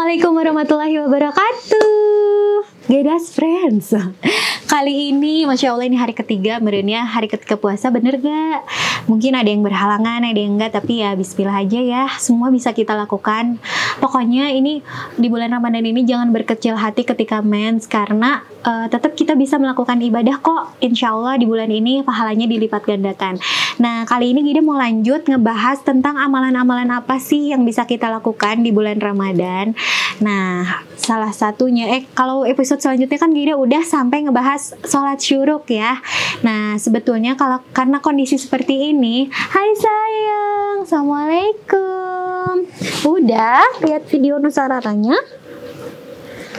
Assalamualaikum warahmatullahi wabarakatuh. Gedas friends. Kali ini Masya Allah ini hari ketiga, merenya hari ketiga puasa, bener gak? Mungkin ada yang berhalangan, ada yang enggak, tapi ya bismillah aja ya, semua bisa kita lakukan. Pokoknya ini di bulan Ramadan ini jangan berkecil hati ketika mens, karena tetap kita bisa melakukan ibadah kok. Insya Allah di bulan ini pahalanya dilipat gandakan. Nah, kali ini Gida mau lanjut ngebahas tentang amalan-amalan apa sih yang bisa kita lakukan di bulan Ramadan. Nah, salah satunya, kalau episode selanjutnya kan Gida udah sampai ngebahas sholat syuruk ya. Nah, sebetulnya karena kondisi seperti ini, hai sayang, Assalamualaikum. Udah lihat video Nusararanya?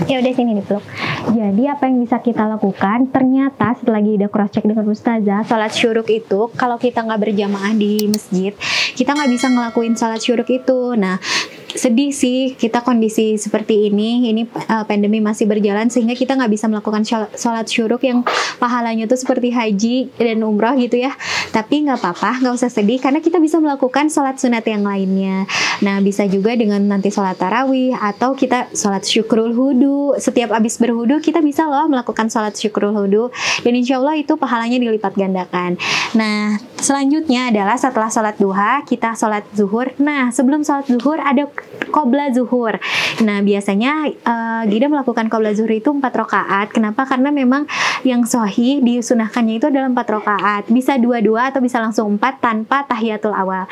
Ya udah sini dipeluk. Jadi apa yang bisa kita lakukan? Ternyata setelah Gida cross check dengan Ustazah, sholat syuruk itu kalau kita nggak berjamaah di masjid, kita nggak bisa ngelakuin sholat syuruk itu. Nah, sedih sih kita kondisi seperti ini pandemi masih berjalan sehingga kita nggak bisa melakukan sholat syuruk yang pahalanya tuh seperti haji dan umroh gitu ya. Tapi nggak apa-apa, nggak usah sedih karena kita bisa melakukan sholat sunat yang lainnya. Nah, bisa juga dengan nanti sholat tarawih atau kita sholat syukrul hudu. Setiap abis berhudu kita bisa loh melakukan sholat syukrul hudu dan insya Allah itu pahalanya dilipat gandakan. Nah, selanjutnya adalah setelah sholat duha kita sholat zuhur. Nah, sebelum sholat zuhur ada qobla zuhur. Nah, biasanya Gida melakukan qobla zuhur itu 4 rakaat. Kenapa? Karena memang yang sahih disunahkannya itu adalah 4 rakaat. Bisa 2-2 atau bisa langsung 4 tanpa tahiyatul awal.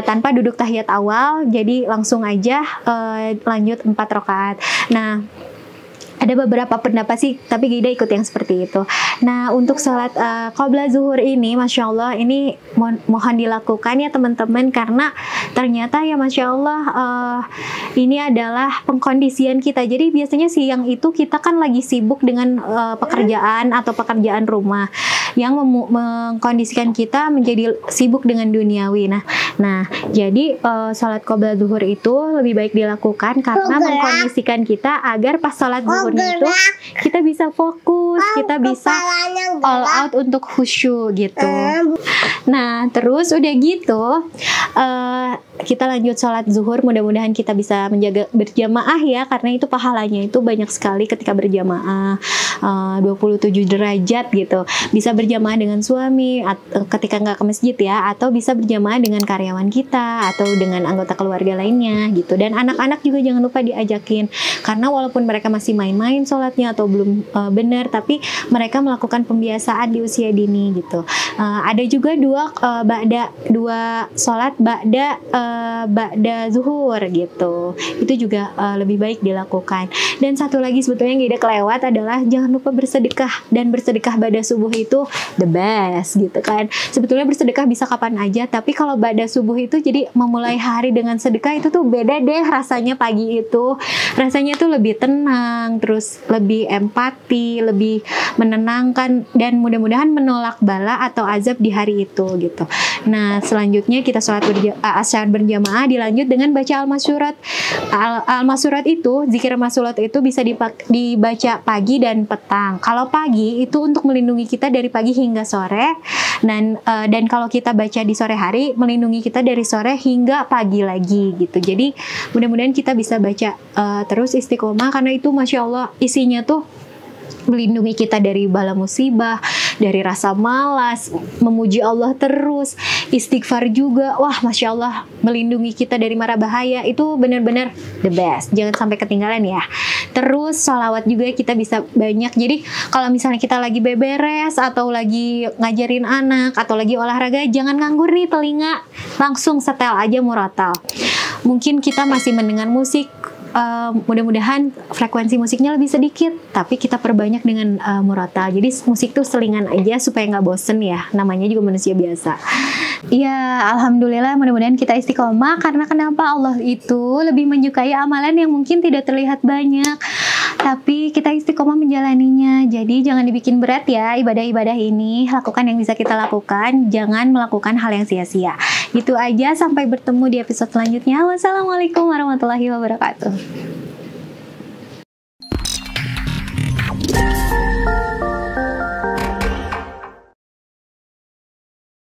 Tanpa duduk tahiyat awal, jadi langsung aja lanjut 4 rakaat. Nah, ada beberapa pendapat sih, tapi Gida ikut yang seperti itu. Nah, untuk sholat qobla zuhur ini, Masya Allah, ini mohon dilakukan ya teman-teman, karena ternyata ya Masya Allah, ini adalah pengkondisian kita. Jadi biasanya siang itu kita kan lagi sibuk dengan pekerjaan atau pekerjaan rumah yang mengkondisikan kita menjadi sibuk dengan duniawi. Nah, jadi sholat qobla zuhur itu lebih baik dilakukan karena mengkondisikan kita agar pas sholat zuhur itu kita bisa fokus, kita bisa all out untuk khusyuk gitu. Nah, terus udah gitu kita lanjut sholat zuhur. Mudah-mudahan kita bisa menjaga berjamaah ya, karena itu pahalanya itu banyak sekali ketika berjamaah, 27 derajat gitu. Bisa berjamaah dengan suami ketika nggak ke masjid ya, atau bisa berjamaah dengan karyawan kita atau dengan anggota keluarga lainnya gitu. Dan anak-anak juga jangan lupa diajakin, karena walaupun mereka masih main-main sholatnya atau belum benar, tapi mereka melakukan pembiasaan di usia dini gitu. Ada juga dua sholat ba'da zuhur gitu. Itu juga lebih baik dilakukan. Dan satu lagi sebetulnya yang tidak kelewat adalah jangan lupa bersedekah, dan bersedekah ba'da subuh itu the best gitu kan. Sebetulnya bersedekah bisa kapan aja, tapi kalau ba'da subuh itu jadi memulai hari dengan sedekah itu tuh beda deh rasanya. Pagi itu rasanya tuh lebih tenang, terus lebih empati, lebih menenangkan, dan mudah-mudahan menolak bala atau azab di hari itu gitu. Nah, selanjutnya kita sholat asyar berjamaah dilanjut dengan baca al-masyurat. Al-masyurat itu, zikir masyurat itu bisa dibaca pagi dan petang. Kalau pagi itu untuk melindungi kita dari pagi hingga sore, dan kalau kita baca di sore hari melindungi kita dari sore hingga pagi lagi gitu. Jadi mudah-mudahan kita bisa baca terus istiqomah, karena itu Masya Allah isinya tuh melindungi kita dari bala musibah, dari rasa malas, memuji Allah terus, istighfar juga. Wah, Masya Allah, melindungi kita dari mara bahaya. Itu benar-benar the best. Jangan sampai ketinggalan ya. Terus sholawat juga kita bisa banyak. Jadi kalau misalnya kita lagi beberes atau lagi ngajarin anak atau lagi olahraga, jangan nganggur nih telinga, langsung setel aja murotal. Mungkin kita masih mendengar musik, mudah-mudahan frekuensi musiknya lebih sedikit, tapi kita perbanyak dengan murotal. Jadi musik tuh selingan aja supaya nggak bosen ya, namanya juga manusia biasa. Ya, alhamdulillah, mudah-mudahan kita istiqomah, karena kenapa? Allah itu lebih menyukai amalan yang mungkin tidak terlihat banyak, tapi kita istiqomah menjalaninya. Jadi jangan dibikin berat ya ibadah-ibadah ini. Lakukan yang bisa kita lakukan, jangan melakukan hal yang sia-sia. Gitu aja, sampai bertemu di episode selanjutnya. Wassalamualaikum warahmatullahi wabarakatuh.